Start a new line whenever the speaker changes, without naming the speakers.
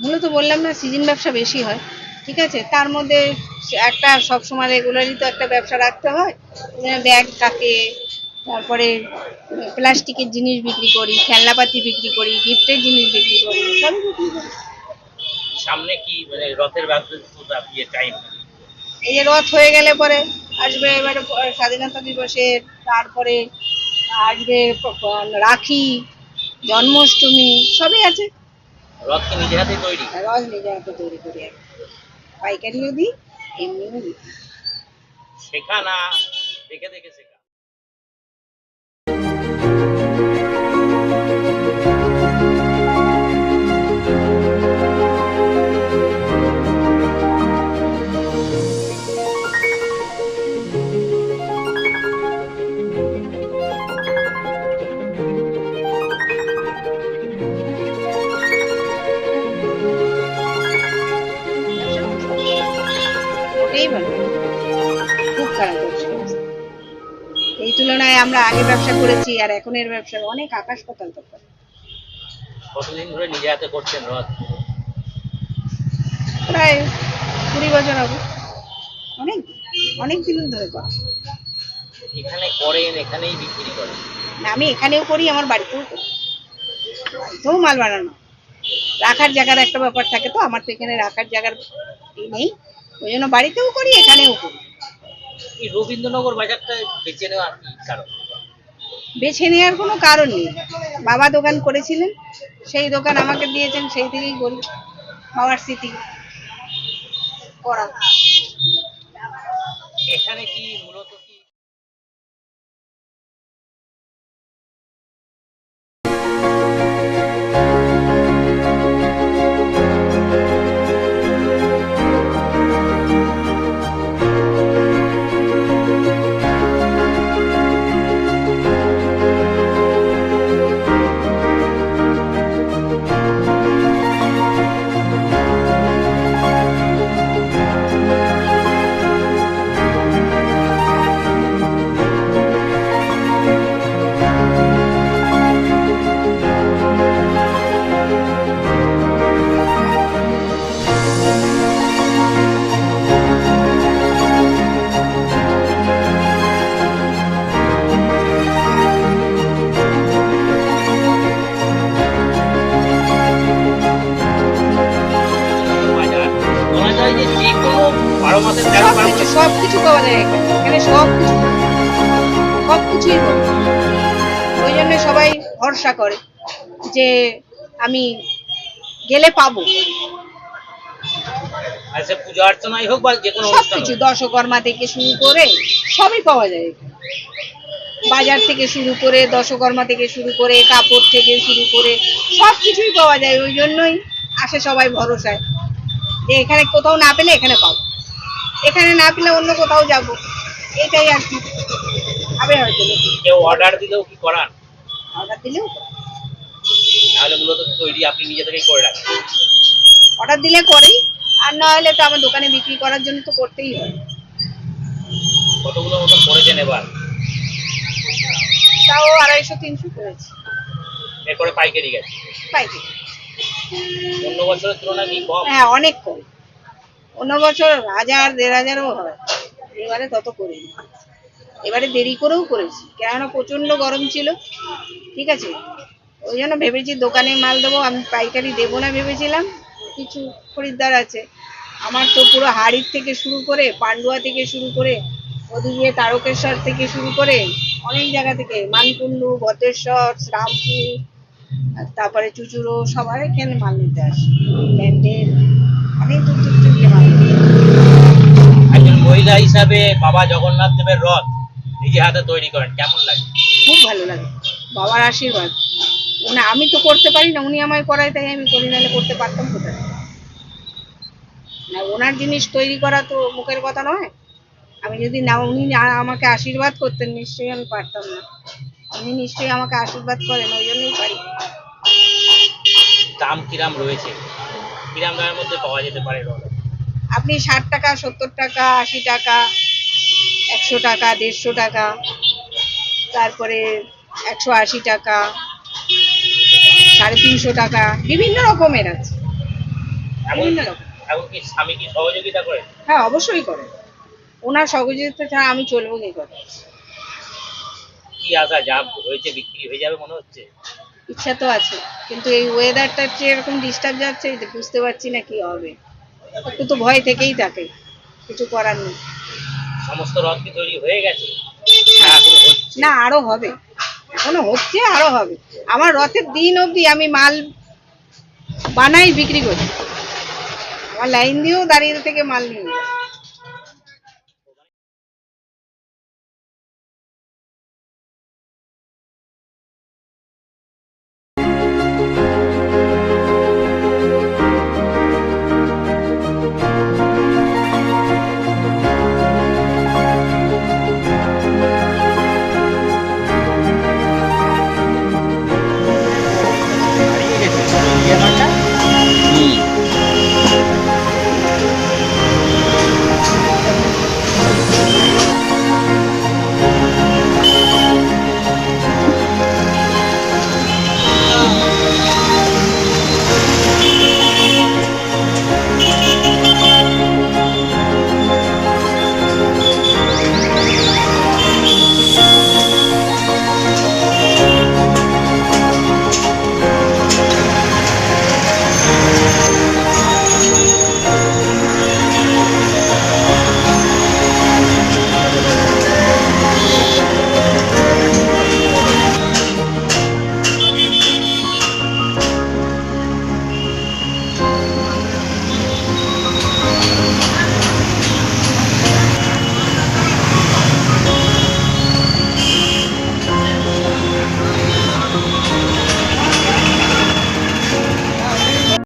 মূলত বললাম না সিজন ব্যবসা বেশি হয়, ঠিক আছে, তার মধ্যে একটা সবসময় রেগুলারই তো একটা ব্যবসা রাখতে হয়। ব্যাগ থাকে, তারপরে প্লাস্টিকের জিনিস বিক্রি করি, খেলনাপাতি বিক্রি করি, গিফটের জিনিস বিক্রি করি, সবই বিক্রি করি।
সামনে কি মানে রথের ব্যবসা টাইম?
এই যে রথ হয়ে গেলে পরে আসবে এবারে স্বাধীনতা দিবসের, তারপরে আসবে রাখি, জন্মাষ্টমী, সবই আছে।
রথ কি নিজে হাতে তৈরি?
রথ নিজে হাতে তৈরি করি, পাইকারিও দিই, এমনিও দিই।
শেখা না দেখে দেখে শেখা?
ওটাই ভালো, খুব খারাপ ব্যবসা। এই তুলনায় আমরা আগে ব্যবসা করেছি আর এখনের ব্যবসা অনেক আকাশ পাতাল তফাৎ।
কতদিন ধরে নিজে হাতে করছেন রথ?
প্রায় 20 বছর হবে, অনেক অনেক দিন ধরে করা।
এখানে করেন, এখানেই বিক্রি করেন?
না, আমি এখানেও করি, আমার বাড়িতেও করি, বাড়িতেও মাল বানানো। রাখার জায়গার একটা ব্যাপার থাকে, তো আমার তো এখানে রাখার জায়গার নেই, ওই জন্য বাড়িতেও করি, এখানেও করি।
এই রবীন্দ্রনগর বাজারটা বেছে নেওয়ার কি কারণ?
বেছে নেওয়ার কোনো কারণ নেই, বাবা দোকান করেছিলেন, সেই দোকান আমাকে দিয়েছেন, সেই থেকেই করি, বাবার স্মৃতি করা।
এখানে কি মূলত কি বাজার বলা যায় যে যে কোনো 12 মাসের 13 পার্বণ?
সবকিছু পাওয়া যায় এখানে, এখানে সবকিছু, সবকিছুই পাওয়া যায়। ওই জন্য সবাই ভরসা করে যে আমি গেলে পাবো।
আর সে পূজা অর্চনাই হোক বা যে কোনো অনুষ্ঠান
সবকিছু
হোক?
দশকর্মা থেকে শুরু করে সবই পাওয়া যায় এখানে। বাজার থেকে শুরু করে, দশকর্মা থেকে শুরু করে, কাপড় থেকে শুরু করে সবকিছুই পাওয়া যায়। ওই জন্যই আসে সবাই ভরসায় যে এখানে কোথাও না পেলে এখানে পাবো, এখানে না পেলে অন্য কোথাও যাব, এটাই আর কি। হবে হয়তো
কেউ অর্ডার দিলেও কি করান?
অর্ডার দিলেও,
নাহলে মূলত তৈরি আপনি নিজে থেকেই করে রাখেন?
অর্ডার দিলে করি, আর না হলে তো আমার দোকানে বিক্রি করার জন্য তো করতেই হয়।
কতগুলো মতন করেছেন এবার?
তাও 250-300 করেছি।
এরপরে পাইকারি গেছে?
পাইকারি।
অন্য বছরের তুলনায় কি কম?
হ্যাঁ, অনেক কম। অন্য বছর 1000-1500ও হয়, এবারে তত করিনি। এবারে দেরি করেও করেছি, কেননা প্রচন্ড গরম ছিল, ঠিক আছে, ওই জন্য ভেবেছি দোকানে মাল দেবো, আমি পাইকারি দেবো না ভেবেছিলাম। কিছু খরিদ্দার আছে, আমার তো পুরো হাড়ির থেকে শুরু করে, পান্ডুয়া থেকে শুরু করে, ওদিকে তারকেশ্বর থেকে শুরু করে, অনেক জায়গা থেকে, মানকুণ্ডু, ভদ্রেশ্বর, রামপুর, আর তারপরে চুচুড়ো, সবাই এখানে মাল নিতে আসে, প্যান্ডেল, অনেক দূর দূর থেকে মাল নিতে আসে।
একজন মহিলা হিসাবে বাবা জগন্নাথ দেবের রথ নিজে হাতে তৈরি করেন, কেমন লাগে?
খুব ভালো লাগে, বাবার আশীর্বাদ। আমি তো করতে পারি না, উনি আমায় করায়, তাই আমি করি, নাহলে করতে পারতাম কোথায়। না, ওনার জিনিস তৈরি করা তো মুখের কথা নয়, আমি যদি না, উনি আমাকে আশীর্বাদ করতেন, নিশ্চয়ই আমি পারতাম না। উনি নিশ্চয়ই আমাকে আশীর্বাদ করেন, ওই জন্যই পারি।
দাম কিরাম রয়েছে? কিরাম দামের মধ্যে পাওয়া যেতে পারে রথ?
আপনি 60 টাকা, 70 টাকা, 80 টাকা, 100 টাকা, 150 টাকা, তারপরে 180 টাকা, 350 টাকা, বিভিন্ন রকমের আছে।
এখন
বিভিন্ন রকম।
এখন কি স্বামী কি সহযোগিতা করে?
হ্যাঁ, অবশ্যই করে। ওনার সহযোগিতা ছাড়া আমি চলবো কি করে?
কি আশা, যা হয়েছে বিক্রি হয়ে যাবে মনে হচ্ছে?
ইচ্ছা তো আছে, কিন্তু এই ওয়েদারটা এরকম ডিস্টার্ব যাচ্ছে যে বুঝতে পারছি না কি হবে। একটু তো ভয় থেকেই থাকে, কিছু করার নেই।
সমস্ত রথ কি তৈরি হয়ে গেছে না এখনো হচ্ছে?
না, আরো হবে, এখনো হচ্ছে, আরো হবে। আমার রথের দিন অবধি আমি মাল বানাই, বিক্রি করি। আমার লাইন দিয়েও দাঁড়িয়ে থেকে মাল নিয়ে যায়।